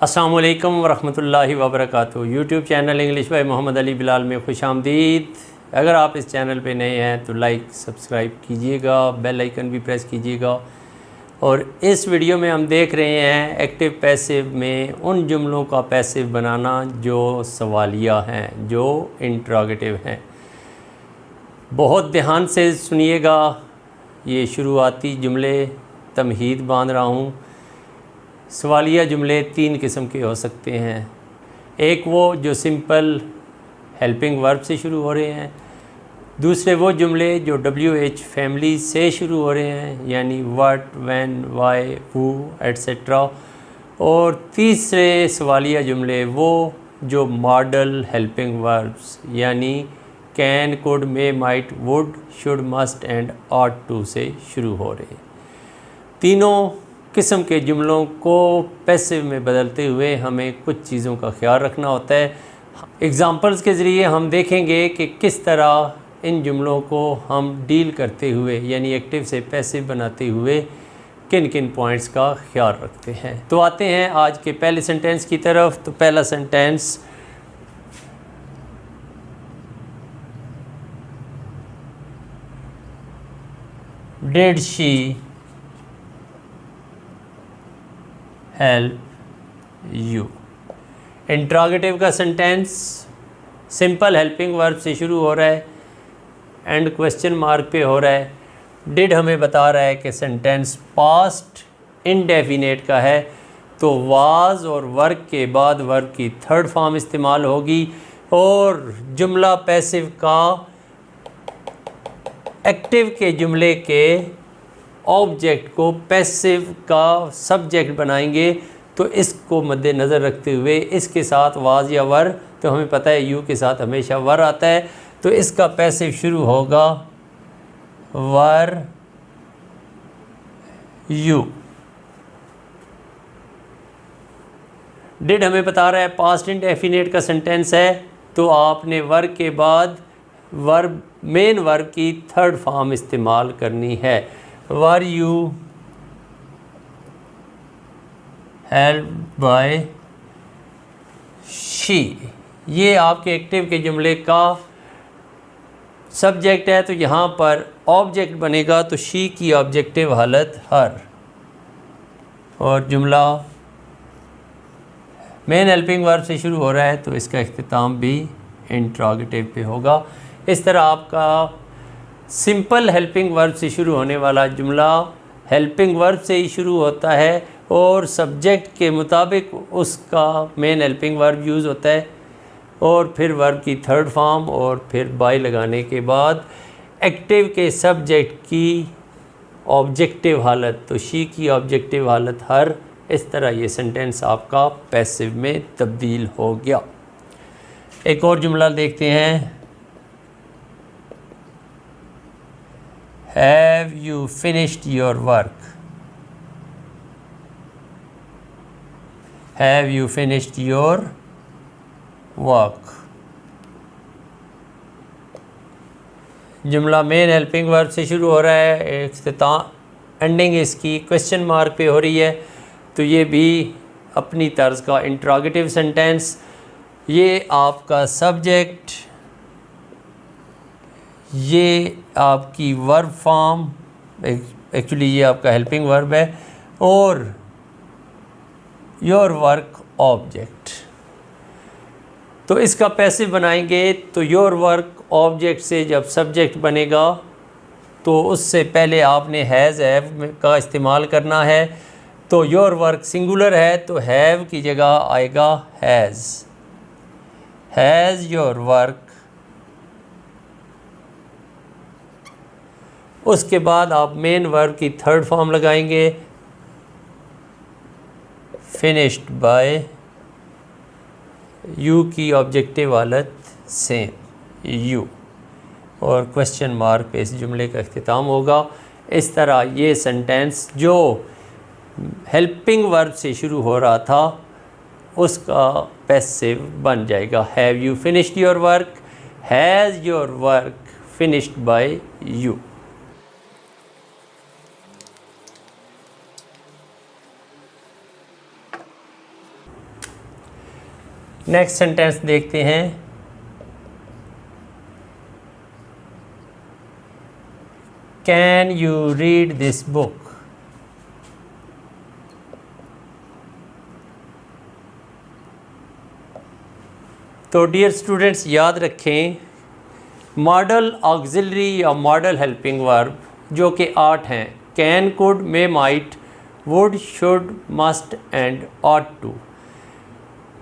अस्सलामु अलैकुम वरहमतुल्लाहि वबरकातुहू। YouTube channel English by Mohammad Ali Bilal में खुश आमदीद। अगर आप इस चैनल पे नए हैं तो लाइक सब्सक्राइब कीजिएगा, बेल आइकन भी प्रेस कीजिएगा। और इस वीडियो में हम देख रहे हैं एक्टिव पैसिव में उन जुमलों का पैसिव बनाना जो सवालिया हैं, जो इंट्रोगेटिव हैं। बहुत ध्यान से सुनिएगा। ये शुरुआती जुमले तमहीद बांध रहा हूँ। सवालिया जुमले तीन किस्म के हो सकते हैं। एक वो जो सिंपल हेल्पिंग वर्ब से शुरू हो रहे हैं, दूसरे वो जुमले जो WH फैमिली से शुरू हो रहे हैं, यानी what, when, why, who etcetera. और तीसरे सवालिया जुमले वो जो मॉडल हेल्पिंग वर्ब्स यानी can, could, may, might, would, should, must and ought to से शुरू हो रहे हैं। तीनों किस्म के जुमलों को पैसिव में बदलते हुए हमें कुछ चीज़ों का ख्याल रखना होता है। एग्ज़ाम्पल्स के ज़रिए हम देखेंगे कि किस तरह इन जुमलों को हम डील करते हुए यानी एक्टिव से पैसिव बनाते हुए किन किन पॉइंट्स का ख्याल रखते हैं। तो आते हैं आज के पहले सेंटेंस की तरफ। तो पहला sentence, did she help you. Interrogative का सेंटेंस सिंपल हेल्पिंग वर्ब से शुरू हो रहा है, एंड क्वेश्चन मार्क पे हो रहा है। डिड हमें बता रहा है कि सेंटेंस पास्ट इंडेफिनेट का है, तो वाज और वर्क के बाद वर्ब की थर्ड फॉर्म इस्तेमाल होगी। और जुमला पैसिव का एक्टिव के जुमले के ऑब्जेक्ट को पैसिव का सब्जेक्ट बनाएंगे। तो इसको मद्देनज़र रखते हुए इसके साथ वाज या वर, तो हमें पता है यू के साथ हमेशा वर आता है, तो इसका पैसिव शुरू होगा वर यू। डिड हमें बता रहा है पास्ट इंडेफिनिट का सेंटेंस है, तो आपने वर के बाद वर्ब मेन वर्ब की थर्ड फॉर्म इस्तेमाल करनी है। Were you help by she. ये आपके एक्टिव के जुमले का सब्जेक्ट है, तो यहाँ पर ऑब्जेक्ट बनेगा, तो शी की ऑब्जेक्टिव हालत हर। और जुमला मेन हेल्पिंग वर्ब से शुरू हो रहा है, तो इसका इख्तिताम भी इंट्रोगेटिव पे होगा। इस तरह आपका सिंपल हेल्पिंग वर्ब से शुरू होने वाला जुमला हेल्पिंग वर्ब से ही शुरू होता है और सब्जेक्ट के मुताबिक उसका मेन हेल्पिंग वर्ब यूज़ होता है, और फिर वर्ब की थर्ड फॉर्म और फिर बाय लगाने के बाद एक्टिव के सब्जेक्ट की ऑब्जेक्टिव हालत, तो शी की ऑब्जेक्टिव हालत हर। इस तरह ये सेंटेंस आपका पैसिव में तब्दील हो गया। एक और जुमला देखते हैं। Have you finished your work? Have you finished your work? जुमला मेन हेल्पिंग वर्ब से शुरू हो रहा है, एंडिंग इसकी क्वेश्चन मार्क पे हो रही है, तो ये भी अपनी तर्ज का इंट्रोगेटिव सेंटेंस। ये आपका सब्जेक्ट, ये आपकी वर्ब फॉर्म, एक्चुअली ये आपका हेल्पिंग वर्ब है, और योर वर्क ऑब्जेक्ट। तो इसका पैसिव बनाएंगे, तो योर वर्क ऑब्जेक्ट से जब सब्जेक्ट बनेगा तो उससे पहले आपने हैज़ हैव का इस्तेमाल करना है। तो योर वर्क सिंगुलर है, तो हैव की जगह आएगा हैज़ योर वर्क। उसके बाद आप मेन वर्ब की थर्ड फॉर्म लगाएंगे, फिनिश्ड बाय, यू की ऑब्जेक्टिव हालत सेम यू, और क्वेश्चन मार्क पे इस जुमले का इख्तिताम होगा। इस तरह ये सेंटेंस जो हेल्पिंग वर्ब से शुरू हो रहा था उसका पैसिव बन जाएगा। Have you finished your work, has your work finished by you. Next sentence देखते हैं। Can you read this book? तो डियर स्टूडेंट्स, याद रखें मॉडल ऑक्सिलरी या मॉडल हेल्पिंग वर्ब जो कि 8 हैं, can, could, may, might, would, should, must and ought to.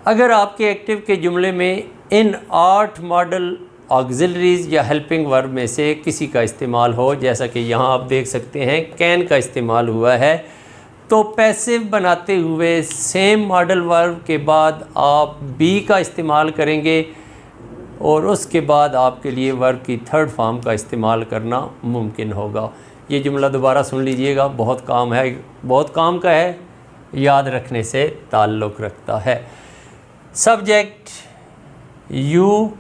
अगर आपके एक्टिव के जुमले में इन 8 मॉडल ऑक्सिलरीज या हेल्पिंग वर्ब में से किसी का इस्तेमाल हो, जैसा कि यहाँ आप देख सकते हैं कैन का इस्तेमाल हुआ है, तो पैसिव बनाते हुए सेम मॉडल वर्ब के बाद आप बी का इस्तेमाल करेंगे और उसके बाद आपके लिए वर्ब की थर्ड फॉर्म का इस्तेमाल करना मुमकिन होगा। ये जुमला दोबारा सुन लीजिएगा, बहुत काम का है, याद रखने से ताल्लुक़ रखता है। सब्जेक्ट यू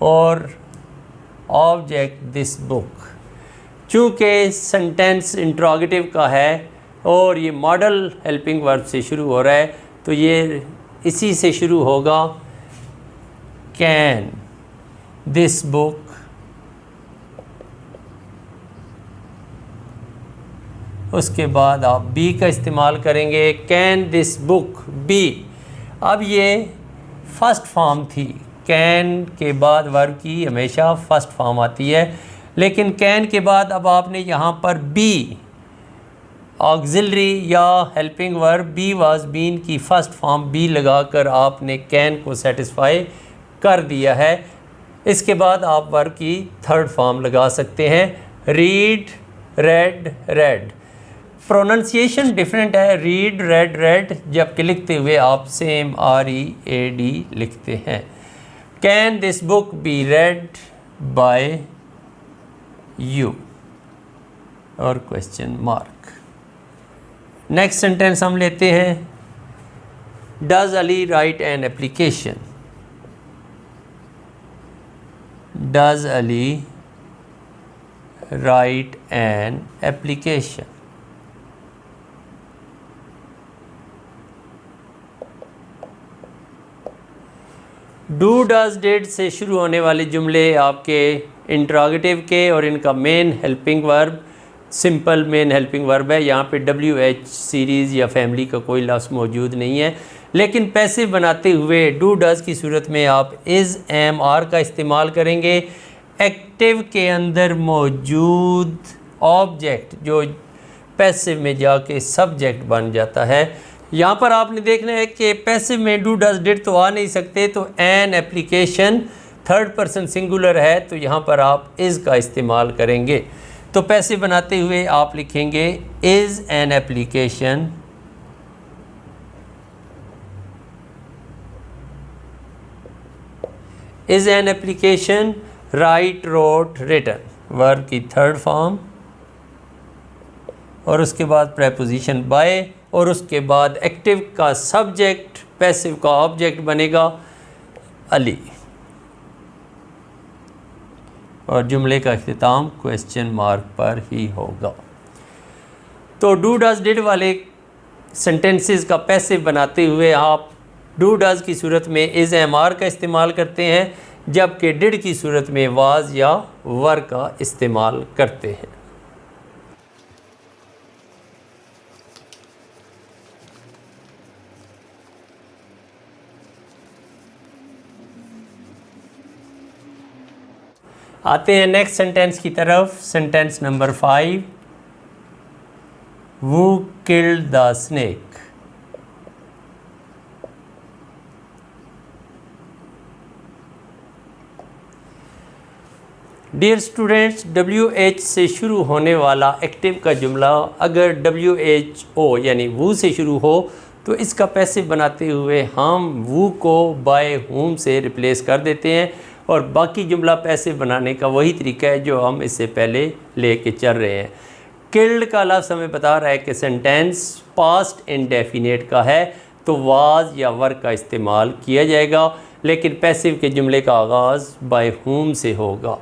और ऑब्जेक्ट दिस बुक। चूँकि सेंटेंस इंट्रोगेटिव का है और ये मॉडल हेल्पिंग वर्ब से शुरू हो रहा है, तो ये इसी से शुरू होगा, कैन दिस बुक उसके बाद आप बी का इस्तेमाल करेंगे, कैन दिस बुक बी। अब ये फर्स्ट फॉर्म थी, कैन के बाद वर्ब की हमेशा फर्स्ट फॉर्म आती है, लेकिन कैन के बाद अब आपने यहाँ पर बी ऑक्सिलरी या helping verb be was been की फर्स्ट फॉर्म बी लगाकर आपने कैन को सेटिस्फाई कर दिया है। इसके बाद आप वर्ब की थर्ड फॉर्म लगा सकते हैं, read, read, read. Pronunciation different है, रीड, रेड, रेड, जबकि लिखते हुए आप सेम READ लिखते हैं। Can this book be read by you और क्वेश्चन मार्क। नेक्स्ट सेंटेंस हम लेते हैं, does Ali write an application? Does Ali write an application? Do, does, did से शुरू होने वाले जुमले आपके इंट्रोगेटिव के और इनका main helping verb simple main helping verb है। यहाँ पे WH सीरीज़ या फैमिली का कोई लफ्ज़ मौजूद नहीं है, लेकिन पैसिव बनाते हुए डू डज़ की सूरत में आप इज़, एम, आर का इस्तेमाल करेंगे। एक्टिव के अंदर मौजूद ऑब्जेक्ट जो पैसिव में जाके सब्जेक्ट बन जाता है। यहाँ पर आपने देखना है कि पैसिव में डू डज़ डिड तो आ नहीं सकते, तो an application third person singular है, तो यहाँ पर आप इज़ का इस्तेमाल करेंगे। तो पैसिव बनाते हुए आप लिखेंगे is an application is an application write, wrote, written verb की थर्ड फॉर्म और उसके बाद प्रेपोजिशन बाय और उसके बाद एक्टिव का सब्जेक्ट पैसिव का ऑब्जेक्ट बनेगा अली और जुमले का इख्तिताम क्वेश्चन मार्क पर ही होगा। तो डू डज डिड वाले सेंटेंसेस का पैसिव बनाते हुए आप डू डज की सूरत में इज़, एम, आर का इस्तेमाल करते हैं, जबकि डिड की सूरत में वाज या वर का इस्तेमाल करते हैं। आते हैं नेक्स्ट सेंटेंस की तरफ। Sentence number 5, who killed the snake. Dear students, WH से शुरू होने वाला एक्टिव का जुमला अगर WHO यानी वो से शुरू हो तो इसका पैसिव बनाते हुए हम वो को बाय हुम से रिप्लेस कर देते हैं और बाकी जुमला पैसिव बनाने का वही तरीका है जो हम इससे पहले लेके चल रहे हैं। किल्ड का लफ्ज़ हमें बता रहा है कि सेंटेंस पास्ट इंडेफिनेट का है, तो वाज या वर का इस्तेमाल किया जाएगा, लेकिन पैसिव के जुमले का आगाज़ बाय हुम से होगा,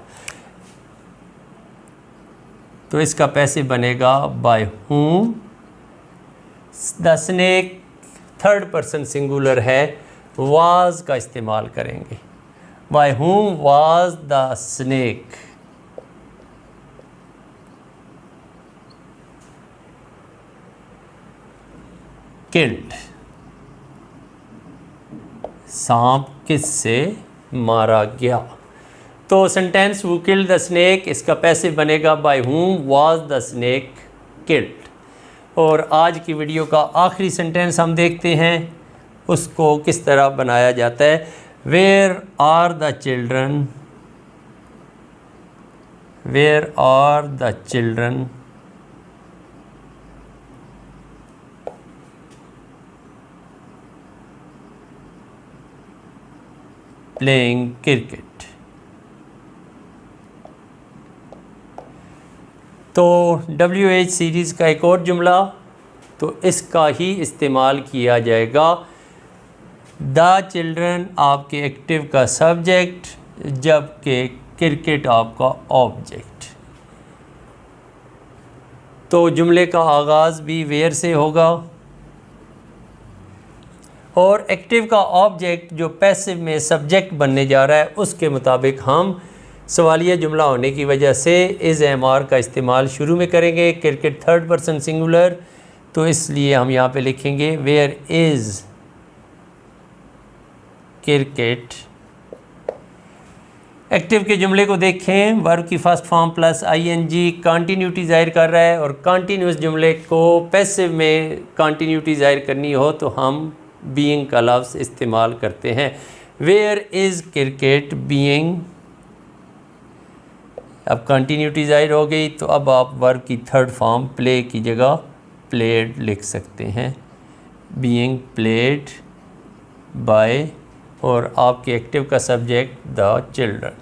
तो इसका पैसिव बनेगा by whom. The snake third person singular है वाज का इस्तेमाल करेंगे। By whom was the snake killed? सांप किससे मारा गया? तो सेंटेंस वो किल्ड द स्नेक, इसका पैसिव बनेगा bye whom was the snake killed। और आज की वीडियो का आखिरी सेंटेंस हम देखते हैं उसको किस तरह बनाया जाता है। Where are the children, where are the children playing cricket. तो WH सीरीज़ का एक और जुमला, तो इसका ही इस्तेमाल किया जाएगा। द चिल्ड्रन आपके एक्टिव का सब्जेक्ट, जबकि क्रिकेट आपका ऑब्जेक्ट। तो जुमले का आगाज़ भी वेयर से होगा और एक्टिव का ऑब्जेक्ट जो पैसिव में सब्जेक्ट बनने जा रहा है उसके मुताबिक हम सवालिया जुमला होने की वजह से इज़ एम.आर का इस्तेमाल शुरू में करेंगे। क्रिकेट थर्ड पर्सन सिंगुलर, तो इसलिए हम यहाँ पे लिखेंगे वेयर इज़ क्रिकेट। एक्टिव के जुमले को देखें, वर्ब की first form plus ING continuity ज़ाहिर कर रहा है, और कॉन्टीन्यूस जुमले को पैसिव में कॉन्टीन्यूटी ज़ाहिर करनी हो तो हम बीइंग का लफ्ज़ इस्तेमाल करते हैं। वेयर इज़ क्रिकेट बीइंग, अब कंटिन्यूटी ज़ाहिर हो गई, तो अब आप वर्ब की थर्ड फॉर्म प्ले की जगह प्लेड लिख सकते हैं। बीइंग प्लेड बाय, और आपके एक्टिव का सब्जेक्ट द चिल्ड्रन।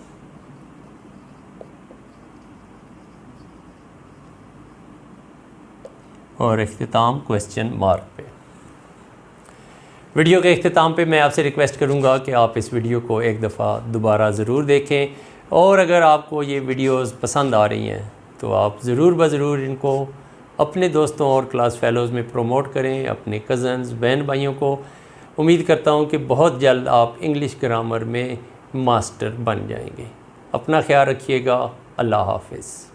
और इख्तिताम क्वेश्चन मार्क पे। वीडियो के इख्तिताम पे मैं आपसे रिक्वेस्ट करूंगा कि आप इस वीडियो को एक दफ़ा दोबारा ज़रूर देखें, और अगर आपको ये वीडियोस पसंद आ रही हैं तो आप ज़रूर ज़रूर इनको अपने दोस्तों और क्लास फेलोज़ में प्रमोट करें, अपने कज़न्स बहन भाइयों को। उम्मीद करता हूँ कि बहुत जल्द आप इंग्लिश ग्रामर में मास्टर बन जाएंगे। अपना ख्याल रखिएगा। अल्लाह हाफ़िज़।